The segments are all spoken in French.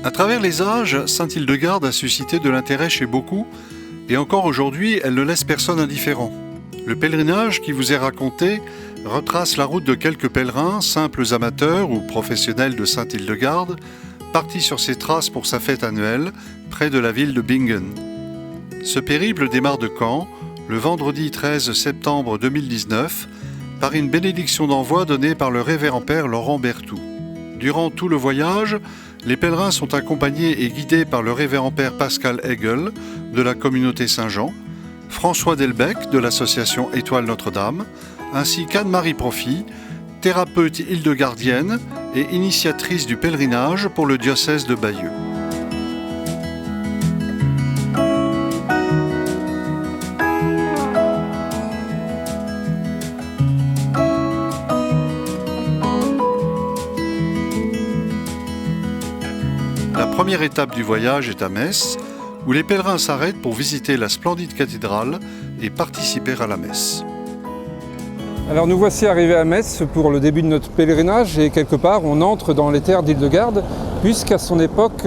À travers les âges, Sainte-Hildegarde a suscité de l'intérêt chez beaucoup, et encore aujourd'hui, elle ne laisse personne indifférent. Le pèlerinage qui vous est raconté retrace la route de quelques pèlerins, simples amateurs ou professionnels de Sainte-Hildegarde, partis sur ses traces pour sa fête annuelle, près de la ville de Bingen. Ce périple démarre de Caen, le vendredi 13 septembre 2019, par une bénédiction d'envoi donnée par le révérend père Laurent Berthoud. Durant tout le voyage, les pèlerins sont accompagnés et guidés par le révérend père Pascal Hegel de la communauté Saint-Jean, François Delbecq de l'association Étoile Notre-Dame, ainsi qu'Anne-Marie Profit, thérapeute hildegardienne et initiatrice du pèlerinage pour le diocèse de Bayeux. La première étape du voyage est à Metz, où les pèlerins s'arrêtent pour visiter la splendide cathédrale et participer à la messe. Alors nous voici arrivés à Metz pour le début de notre pèlerinage et quelque part on entre dans les terres d'Hildegarde puisqu'à son époque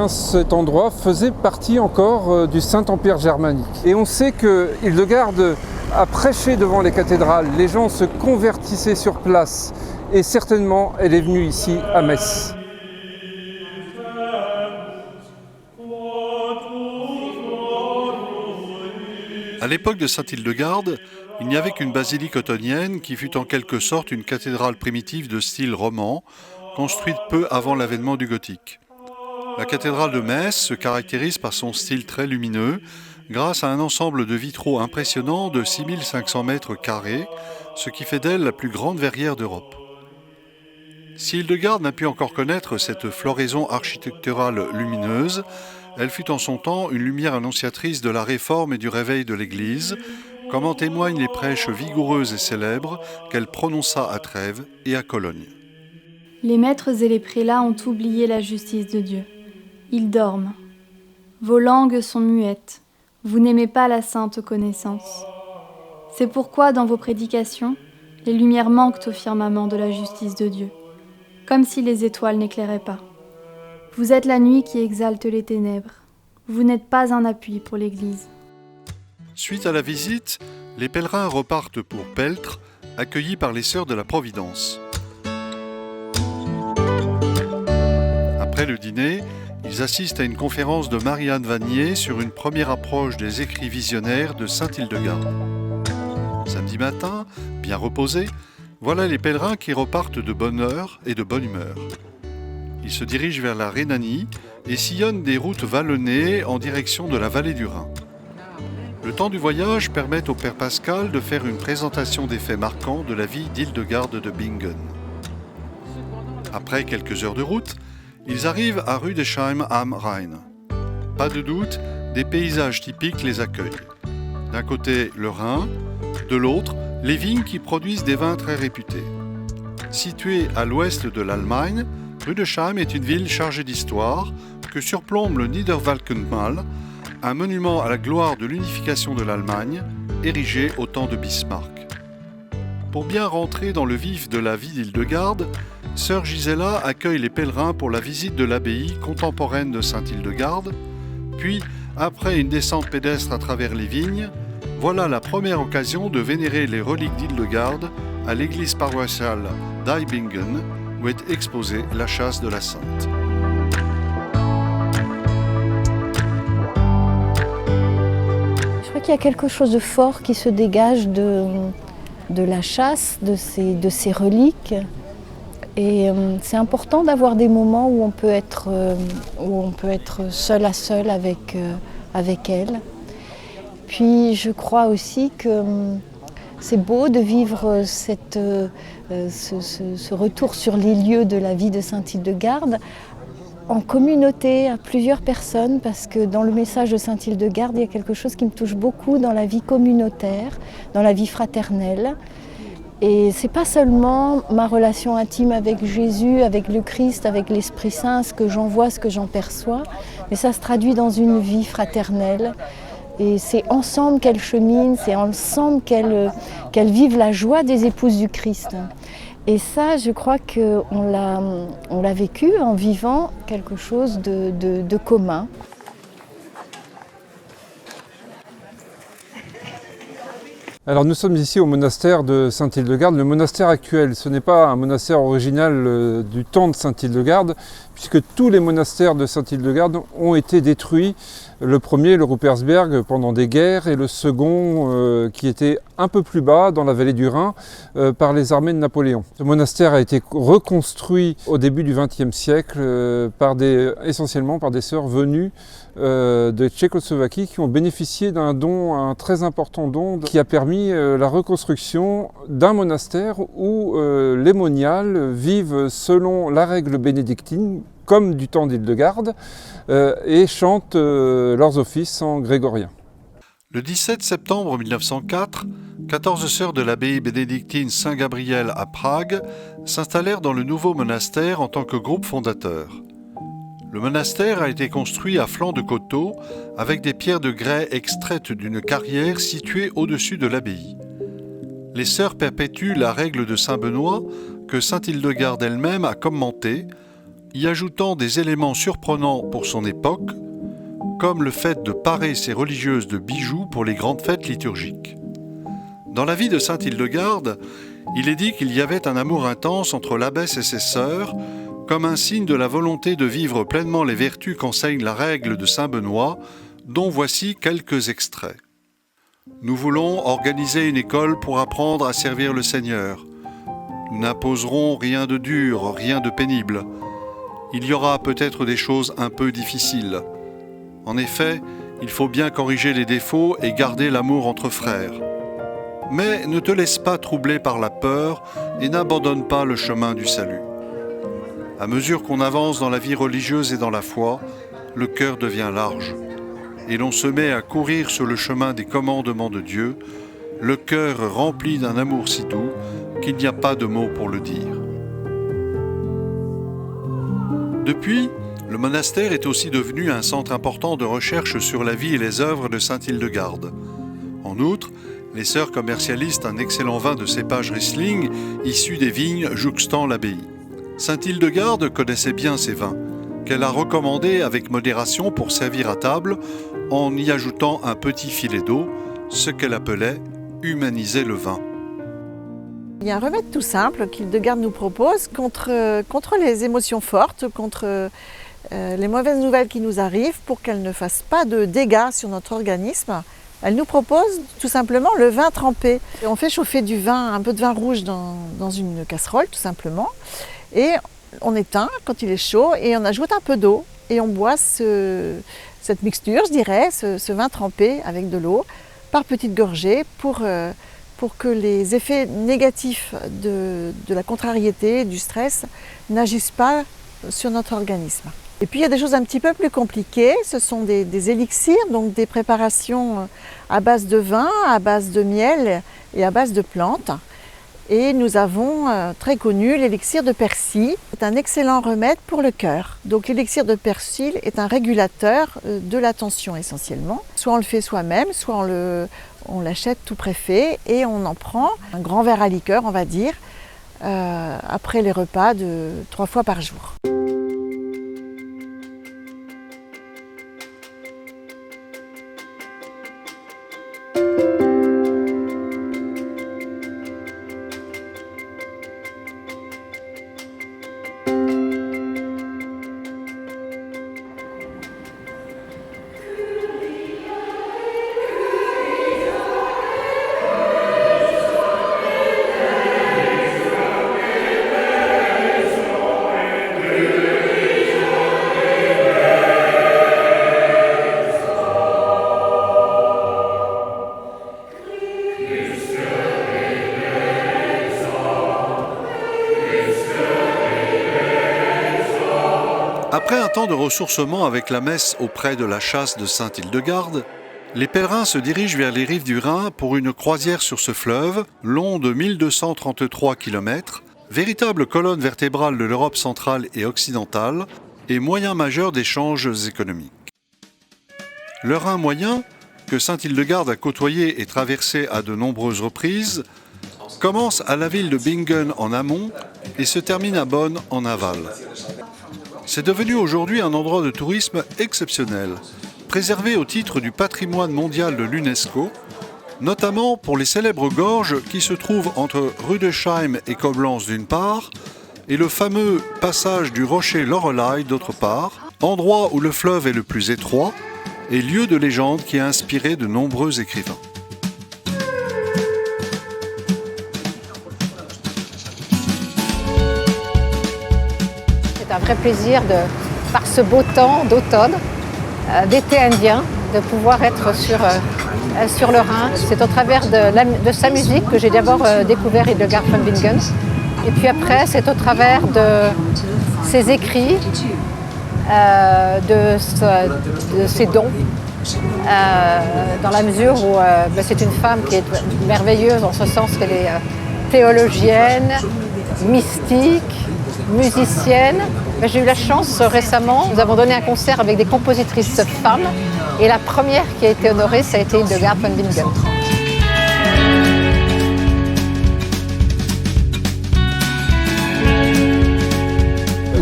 cet endroit faisait partie encore du Saint-Empire germanique. Et on sait que Hildegarde a prêché devant les cathédrales, les gens se convertissaient sur place et certainement elle est venue ici à Metz. À l'époque de Sainte-Hildegarde, il n'y avait qu'une basilique ottonienne qui fut en quelque sorte une cathédrale primitive de style roman, construite peu avant l'avènement du gothique. La cathédrale de Metz se caractérise par son style très lumineux, grâce à un ensemble de vitraux impressionnants de 6500 mètres carrés, ce qui fait d'elle la plus grande verrière d'Europe. Si Hildegarde n'a pu encore connaître cette floraison architecturale lumineuse, elle fut en son temps une lumière annonciatrice de la réforme et du réveil de l'Église, comme en témoignent les prêches vigoureuses et célèbres qu'elle prononça à Trèves et à Cologne. Les maîtres et les prélats ont oublié la justice de Dieu. Ils dorment. Vos langues sont muettes. Vous n'aimez pas la sainte connaissance. C'est pourquoi, dans vos prédications, les lumières manquent au firmament de la justice de Dieu, comme si les étoiles n'éclairaient pas. Vous êtes la nuit qui exalte les ténèbres. Vous n'êtes pas un appui pour l'Église. Suite à la visite, les pèlerins repartent pour Peltre, accueillis par les Sœurs de la Providence. Après le dîner, ils assistent à une conférence de Marie-Anne Vanier sur une première approche des écrits visionnaires de Sainte-Hildegarde. Samedi matin, bien reposés, voilà les pèlerins qui repartent de bonne heure et de bonne humeur. Ils se dirigent vers la Rhénanie et sillonnent des routes vallonnées en direction de la vallée du Rhin. Le temps du voyage permet au père Pascal de faire une présentation des faits marquants de la vie d'Hildegarde de Bingen. Après quelques heures de route, ils arrivent à Rüdesheim am Rhein. Pas de doute, des paysages typiques les accueillent. D'un côté, le Rhin, de l'autre, les vignes qui produisent des vins très réputés. Située à l'ouest de l'Allemagne, Rüdesheim est une ville chargée d'histoire que surplombe le Niederwalkenmall, un monument à la gloire de l'unification de l'Allemagne, érigé au temps de Bismarck. Pour bien rentrer dans le vif de la vie d'Hildegarde, Sœur Gisela accueille les pèlerins pour la visite de l'abbaye contemporaine de Sainte-Hildegarde, puis, après une descente pédestre à travers les vignes, voilà la première occasion de vénérer les reliques d'Hildegarde à l'église paroissiale d'Eibingen, où est exposée la châsse de la Sainte. Je crois qu'il y a quelque chose de fort qui se dégage de la châsse, de ces reliques. Et c'est important d'avoir des moments où on peut être seul à seul avec elle. Puis je crois aussi que c'est beau de vivre ce retour sur les lieux de la vie de Sainte-Hildegarde en communauté, à plusieurs personnes, parce que dans le message de Sainte-Hildegarde, il y a quelque chose qui me touche beaucoup dans la vie communautaire, dans la vie fraternelle. Et c'est pas seulement ma relation intime avec Jésus, avec le Christ, avec l'Esprit Saint, ce que j'en vois, ce que j'en perçois, mais ça se traduit dans une vie fraternelle. Et c'est ensemble qu'elles cheminent, c'est ensemble qu'elles vivent la joie des épouses du Christ. Et ça, je crois qu'on l'a vécu en vivant quelque chose de commun. Alors nous sommes ici au monastère de Sainte-Hildegarde. Le monastère actuel, ce n'est pas un monastère original du temps de Sainte-Hildegarde, puisque tous les monastères de Sainte-Hildegarde ont été détruits. Le premier, le Rupersberg, pendant des guerres, et le second, qui était un peu plus bas, dans la vallée du Rhin, par les armées de Napoléon. Ce monastère a été reconstruit au début du XXe siècle, essentiellement par des sœurs venues de Tchécoslovaquie qui ont bénéficié d'un don, un très important don, qui a permis la reconstruction d'un monastère où les moniales vivent selon la règle bénédictine, comme du temps d'Hildegarde, et chantent leurs offices en grégorien. Le 17 septembre 1904, 14 sœurs de l'abbaye bénédictine Saint-Gabriel à Prague s'installèrent dans le nouveau monastère en tant que groupe fondateur. Le monastère a été construit à flanc de coteau avec des pierres de grès extraites d'une carrière située au-dessus de l'abbaye. Les sœurs perpétuent la règle de Saint Benoît que sainte Hildegarde elle-même a commentée, y ajoutant des éléments surprenants pour son époque, comme le fait de parer ses religieuses de bijoux pour les grandes fêtes liturgiques. Dans la vie de sainte Hildegarde, il est dit qu'il y avait un amour intense entre l'abbesse et ses sœurs, comme un signe de la volonté de vivre pleinement les vertus qu'enseigne la règle de saint Benoît, dont voici quelques extraits. Nous voulons organiser une école pour apprendre à servir le Seigneur. Nous n'imposerons rien de dur, rien de pénible. Il y aura peut-être des choses un peu difficiles. En effet, il faut bien corriger les défauts et garder l'amour entre frères. Mais ne te laisse pas troubler par la peur et n'abandonne pas le chemin du salut. À mesure qu'on avance dans la vie religieuse et dans la foi, le cœur devient large et l'on se met à courir sur le chemin des commandements de Dieu, le cœur rempli d'un amour si doux qu'il n'y a pas de mots pour le dire. Depuis, le monastère est aussi devenu un centre important de recherche sur la vie et les œuvres de sainte Hildegarde. En outre, les sœurs commercialisent un excellent vin de cépage Riesling issu des vignes jouxtant l'abbaye. Sainte Hildegarde connaissait bien ces vins, qu'elle a recommandés avec modération pour servir à table en y ajoutant un petit filet d'eau, ce qu'elle appelait « humaniser le vin ». Il y a un remède tout simple qu'Hildegarde nous propose contre les émotions fortes, contre les mauvaises nouvelles qui nous arrivent, pour qu'elles ne fassent pas de dégâts sur notre organisme. Elle nous propose tout simplement le vin trempé. Et on fait chauffer du vin, un peu de vin rouge dans une casserole tout simplement. Et on éteint quand il est chaud et on ajoute un peu d'eau. Et on boit cette mixture, je dirais, ce vin trempé avec de l'eau, par petites gorgées pour que les effets négatifs de la contrariété, du stress, n'agissent pas sur notre organisme. Et puis il y a des choses un petit peu plus compliquées, ce sont des élixirs, donc des préparations à base de vin, à base de miel et à base de plantes. Et nous avons très connu l'élixir de persil. C'est un excellent remède pour le cœur. Donc l'élixir de persil est un régulateur de la tension essentiellement. Soit on le fait soi-même, soit on l'achète tout préfet et on en prend un grand verre à liqueur, on va dire, après les repas 3 fois par jour. Après un temps de ressourcement avec la messe auprès de la chasse de sainte Hildegarde, les pèlerins se dirigent vers les rives du Rhin pour une croisière sur ce fleuve, long de 1233 km, véritable colonne vertébrale de l'Europe centrale et occidentale et moyen majeur d'échanges économiques. Le Rhin moyen, que sainte Hildegarde a côtoyé et traversé à de nombreuses reprises, commence à la ville de Bingen en amont et se termine à Bonn en aval. C'est devenu aujourd'hui un endroit de tourisme exceptionnel, préservé au titre du patrimoine mondial de l'UNESCO, notamment pour les célèbres gorges qui se trouvent entre Rüdesheim et Koblenz d'une part, et le fameux passage du rocher Loreley d'autre part, endroit où le fleuve est le plus étroit et lieu de légende qui a inspiré de nombreux écrivains. C'est un vrai plaisir, par ce beau temps d'automne, d'été indien, de pouvoir être sur le Rhin. C'est au travers de sa musique que j'ai d'abord découvert Hildegard von Bingen. Et puis après, c'est au travers de ses écrits, de ses dons, dans la mesure où c'est une femme qui est merveilleuse en ce sens qu'elle est théologienne, mystique, musicienne. J'ai eu la chance récemment, nous avons donné un concert avec des compositrices femmes et la première qui a été honorée, ça a été Hildegard von Bingen.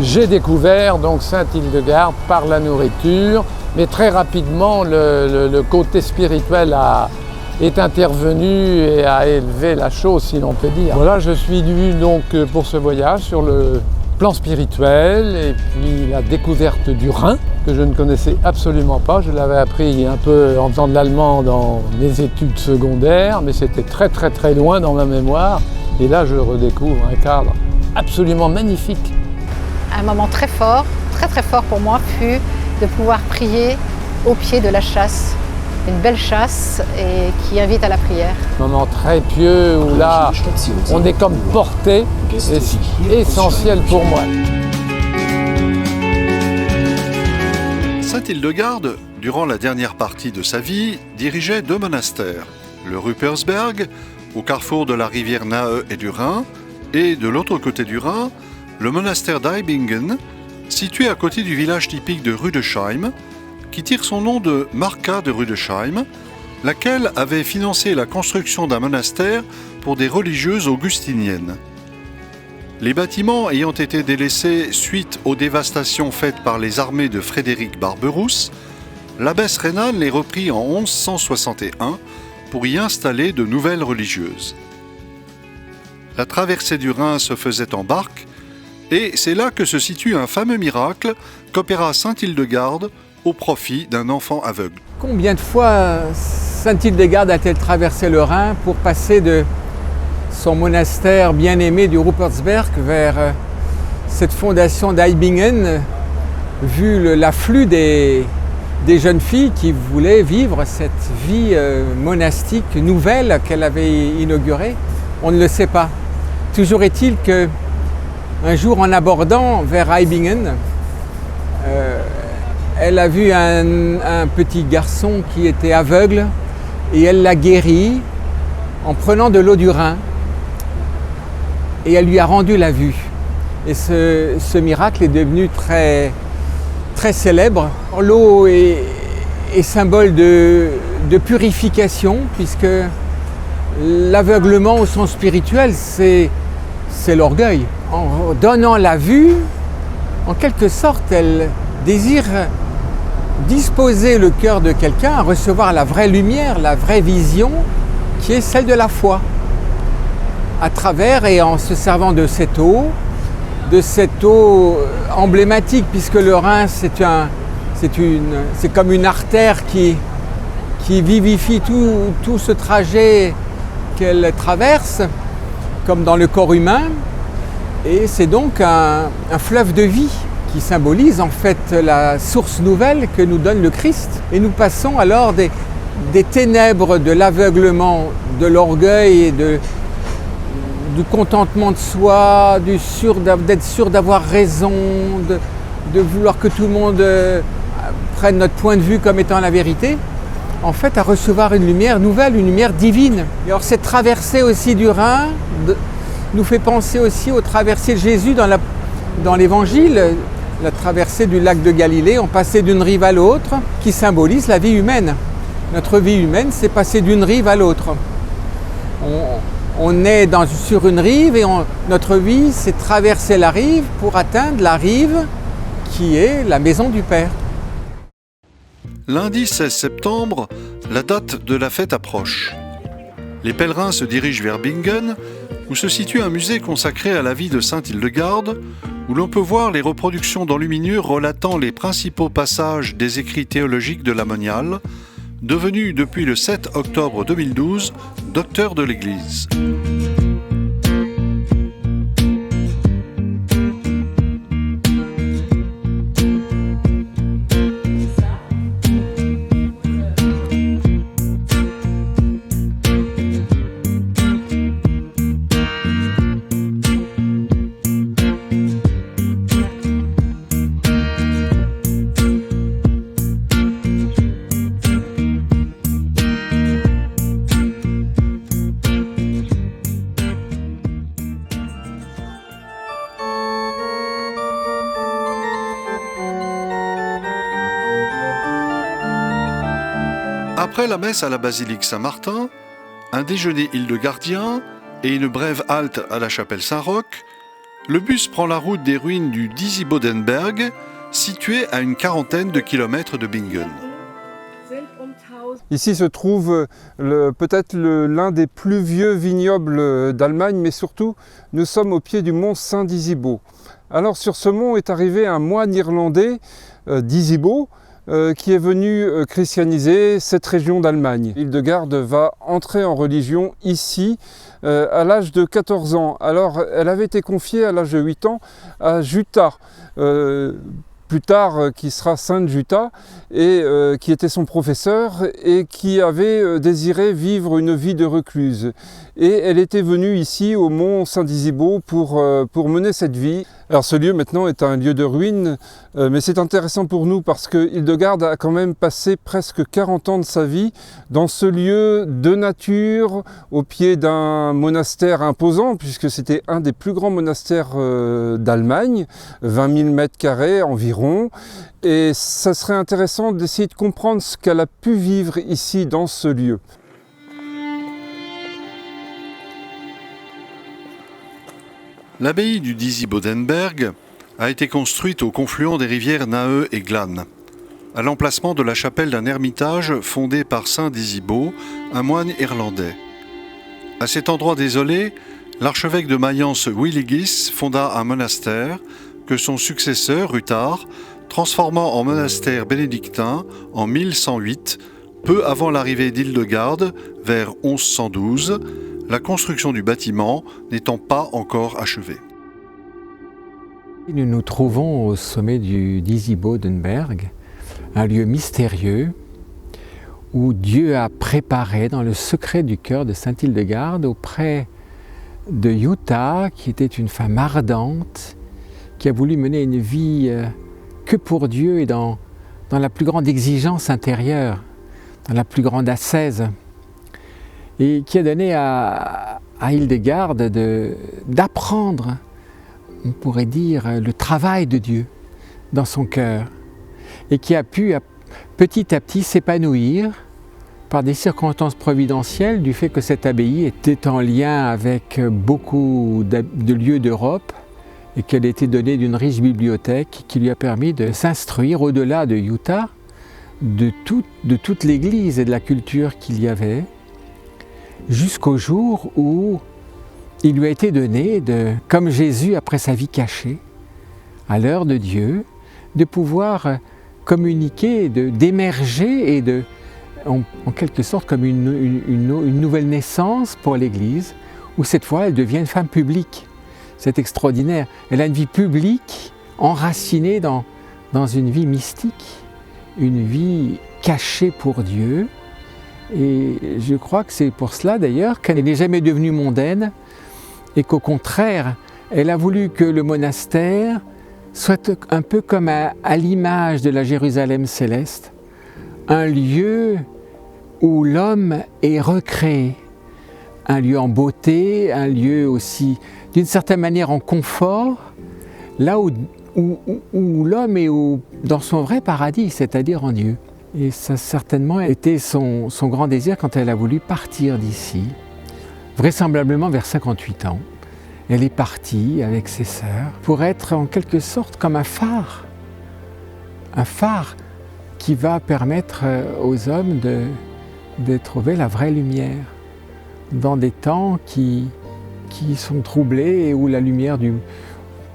J'ai découvert donc Sainte-Hildegard par la nourriture, mais très rapidement le côté spirituel est intervenu et a élevé la chose, si l'on peut dire. Voilà, je suis venu donc pour ce voyage sur le plan spirituel et puis la découverte du Rhin, que je ne connaissais absolument pas. Je l'avais appris un peu en faisant de l'allemand dans mes études secondaires, mais c'était très très très loin dans ma mémoire. Et là, je redécouvre un cadre absolument magnifique. Un moment très fort pour moi fut de pouvoir prier au pied de la chasse. Une belle chasse et qui invite à la prière. Un moment très pieux où là, on est comme porté, et c'est essentiel pour moi. Sainte Hildegarde, durant la dernière partie de sa vie, dirigeait 2 monastères, le Ruppersberg, au carrefour de la rivière Nahe et du Rhin, et de l'autre côté du Rhin, le monastère d'Eibingen, situé à côté du village typique de Rüdesheim, qui tire son nom de Marca de Rüdesheim, laquelle avait financé la construction d'un monastère pour des religieuses augustiniennes. Les bâtiments ayant été délaissés suite aux dévastations faites par les armées de Frédéric Barberousse, l'abbesse Rhénane les reprit en 1161 pour y installer de nouvelles religieuses. La traversée du Rhin se faisait en barque, et c'est là que se situe un fameux miracle qu'opéra Sainte Hildegarde au profit d'un enfant aveugle. Combien de fois Sainte Hildegarde a-t-elle traversé le Rhin pour passer de son monastère bien-aimé du Ruppersberg vers cette fondation d'Eibingen, vu l'afflux des jeunes filles qui voulaient vivre cette vie monastique nouvelle qu'elle avait inaugurée? On ne le sait pas. Toujours est-il qu'un jour, en abordant vers Eibingen, elle a vu un petit garçon qui était aveugle et elle l'a guéri en prenant de l'eau du Rhin et elle lui a rendu la vue. Et ce miracle est devenu très, très célèbre. L'eau est symbole de purification puisque l'aveuglement au sens spirituel, c'est l'orgueil. En donnant la vue, en quelque sorte, elle désire disposer le cœur de quelqu'un à recevoir la vraie lumière, la vraie vision, qui est celle de la foi. À travers et en se servant de cette eau emblématique, puisque le Rhin, c'est comme une artère qui vivifie tout ce trajet qu'elle traverse, comme dans le corps humain. Et c'est donc un fleuve de vie qui symbolise en fait la source nouvelle que nous donne le Christ. Et nous passons alors des ténèbres de l'aveuglement, de l'orgueil et du contentement de soi, d'être sûr d'avoir raison, de vouloir que tout le monde prenne notre point de vue comme étant la vérité, en fait à recevoir une lumière nouvelle, une lumière divine. Et alors cette traversée aussi du Rhin nous fait penser aussi aux traversées de Jésus dans l'Évangile, la traversée du lac de Galilée, on passait d'une rive à l'autre, qui symbolise la vie humaine. Notre vie humaine, c'est passer d'une rive à l'autre. On est sur une rive et notre vie, c'est traverser la rive pour atteindre la rive qui est la maison du Père. Lundi 16 septembre, la date de la fête approche. Les pèlerins se dirigent vers Bingen, où se situe un musée consacré à la vie de sainte Hildegarde, où l'on peut voir les reproductions d'enluminures relatant les principaux passages des écrits théologiques de la Moniale, devenu depuis le 7 octobre 2012 docteur de l'Église. Après la messe à la basilique Saint-Martin, un déjeuner hildegardien et une brève halte à la chapelle Saint-Roch, le bus prend la route des ruines du Disibodenberg, situé à une quarantaine de kilomètres de Bingen. Ici se trouve peut-être l'un des plus vieux vignobles d'Allemagne, mais surtout, nous sommes au pied du mont Saint-Disibo. Alors sur ce mont est arrivé un moine irlandais, Disibo, qui est venu christianiser cette région d'Allemagne. Hildegarde va entrer en religion ici à l'âge de 14 ans. Alors elle avait été confiée à l'âge de 8 ans à Jutta, plus tard qui sera sainte Jutta, et qui était son professeur et qui avait désiré vivre une vie de recluse. Et elle était venue ici au mont Saint-Disibo pour mener cette vie. Alors ce lieu maintenant est un lieu de ruine, mais c'est intéressant pour nous parce que Hildegarde a quand même passé presque 40 ans de sa vie dans ce lieu de nature, au pied d'un monastère imposant, puisque c'était un des plus grands monastères d'Allemagne, 20 000 mètres carrés environ. Et ça serait intéressant d'essayer de comprendre ce qu'elle a pu vivre ici dans ce lieu. L'abbaye du Disibodenberg a été construite au confluent des rivières Nahe et Glan, à l'emplacement de la chapelle d'un ermitage fondé par saint Disibo, un moine irlandais. À cet endroit désolé, l'archevêque de Mayence Willigis fonda un monastère que son successeur, Ruthard, transforma en monastère bénédictin en 1108, peu avant l'arrivée d'Hildegarde, vers 1112, la construction du bâtiment n'étant pas encore achevée. Nous nous trouvons au sommet du Disibodenberg, un lieu mystérieux où Dieu a préparé dans le secret du cœur de sainte Hildegarde auprès de Jutta, qui était une femme ardente, qui a voulu mener une vie que pour Dieu et dans la plus grande exigence intérieure, dans la plus grande ascèse, et qui a donné à Hildegarde d'apprendre, on pourrait dire, le travail de Dieu dans son cœur, et qui a pu petit à petit s'épanouir par des circonstances providentielles du fait que cette abbaye était en lien avec beaucoup de lieux d'Europe et qu'elle était donnée d'une riche bibliothèque qui lui a permis de s'instruire au-delà de Jutta, de toute l'Église et de la culture qu'il y avait, jusqu'au jour où il lui a été donné, comme Jésus après sa vie cachée, à l'heure de Dieu, de pouvoir communiquer, d'émerger et en quelque sorte comme une nouvelle naissance pour l'Église, où cette fois elle devient une femme publique. C'est extraordinaire. Elle a une vie publique enracinée dans une vie mystique, une vie cachée pour Dieu. Et je crois que c'est pour cela d'ailleurs qu'elle n'est jamais devenue mondaine et qu'au contraire, elle a voulu que le monastère soit un peu comme à l'image de la Jérusalem céleste, un lieu où l'homme est recréé, un lieu en beauté, un lieu aussi d'une certaine manière en confort, là où l'homme est dans son vrai paradis, c'est-à-dire en Dieu. Et ça a certainement été son grand désir quand elle a voulu partir d'ici, vraisemblablement vers 58 ans. Elle est partie avec ses sœurs pour être en quelque sorte comme un phare qui va permettre aux hommes de trouver la vraie lumière dans des temps qui sont troublés et où la lumière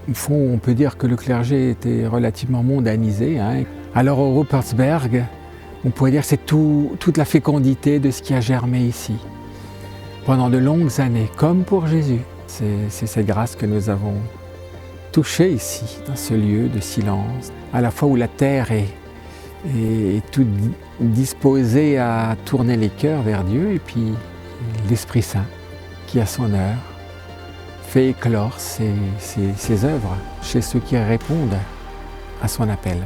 au fond, on peut dire que le clergé était relativement mondanisé. Alors au Ruppertsberg, on pourrait dire que c'est toute la fécondité de ce qui a germé ici pendant de longues années, comme pour Jésus. C'est cette grâce que nous avons touchée ici, dans ce lieu de silence, à la fois où la terre est toute disposée à tourner les cœurs vers Dieu, et puis l'Esprit Saint, qui à son heure fait éclore ses œuvres chez ceux qui répondent à son appel.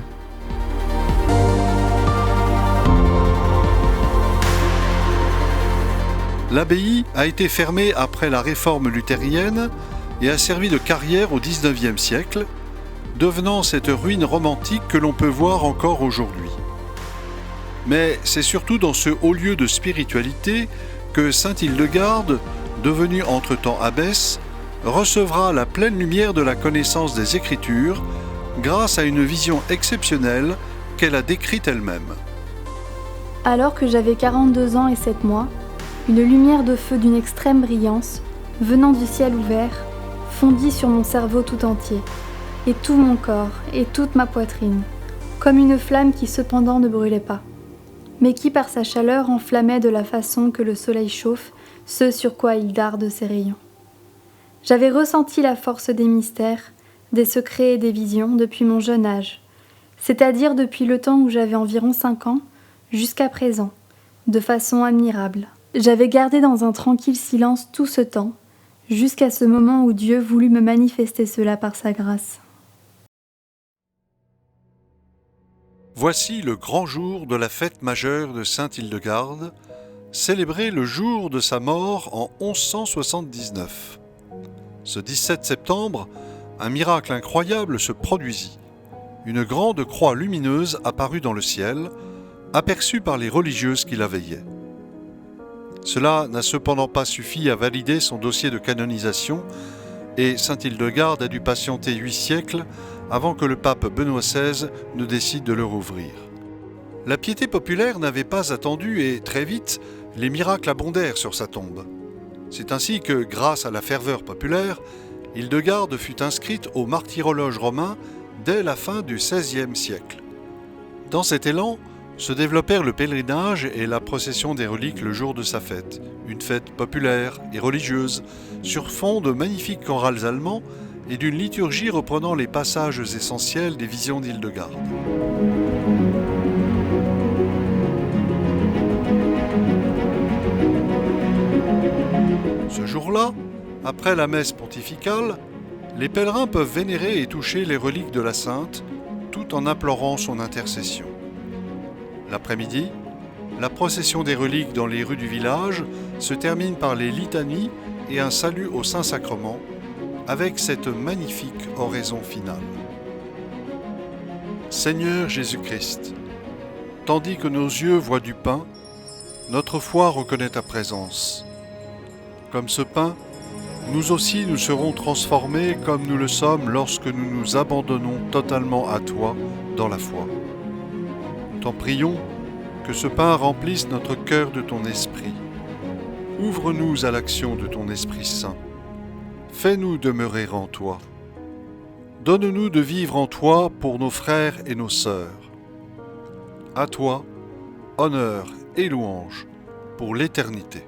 L'abbaye a été fermée après la réforme luthérienne et a servi de carrière au XIXe siècle, devenant cette ruine romantique que l'on peut voir encore aujourd'hui. Mais c'est surtout dans ce haut lieu de spiritualité que sainte Hildegarde, devenue entre-temps abbesse, recevra la pleine lumière de la connaissance des Écritures grâce à une vision exceptionnelle qu'elle a décrite elle-même. Alors que j'avais 42 ans et 7 mois, une lumière de feu d'une extrême brillance, venant du ciel ouvert, fondit sur mon cerveau tout entier, et tout mon corps, et toute ma poitrine, comme une flamme qui cependant ne brûlait pas, mais qui par sa chaleur enflammait de la façon que le soleil chauffe ce sur quoi il darde ses rayons. J'avais ressenti la force des mystères, des secrets et des visions depuis mon jeune âge, c'est-à-dire depuis le temps où j'avais environ 5 ans, jusqu'à présent, de façon admirable. J'avais gardé dans un tranquille silence tout ce temps, jusqu'à ce moment où Dieu voulut me manifester cela par sa grâce. Voici le grand jour de la fête majeure de sainte Hildegarde, célébrée le jour de sa mort en 1179. Ce 17 septembre, un miracle incroyable se produisit. Une grande croix lumineuse apparut dans le ciel, aperçue par les religieuses qui la veillaient. Cela n'a cependant pas suffi à valider son dossier de canonisation et sainte Hildegarde a dû patienter 8 siècles avant que le pape Benoît XVI ne décide de le rouvrir. La piété populaire n'avait pas attendu et, très vite, les miracles abondèrent sur sa tombe. C'est ainsi que, grâce à la ferveur populaire, Hildegarde fut inscrite au martyrologe romain dès la fin du XVIe siècle. Dans cet élan, se développèrent le pèlerinage et la procession des reliques le jour de sa fête, une fête populaire et religieuse, sur fond de magnifiques chorals allemands et d'une liturgie reprenant les passages essentiels des visions d'Hildegarde. Ce jour-là, après la messe pontificale, les pèlerins peuvent vénérer et toucher les reliques de la sainte, tout en implorant son intercession. L'après-midi, la procession des reliques dans les rues du village se termine par les litanies et un salut au Saint-Sacrement, avec cette magnifique oraison finale. Seigneur Jésus-Christ, tandis que nos yeux voient du pain, notre foi reconnaît ta présence. Comme ce pain, nous aussi nous serons transformés comme nous le sommes lorsque nous nous abandonnons totalement à toi dans la foi. T'en prions que ce pain remplisse notre cœur de ton esprit. Ouvre-nous à l'action de ton Esprit Saint. Fais-nous demeurer en toi. Donne-nous de vivre en toi pour nos frères et nos sœurs. À toi, honneur et louange pour l'éternité.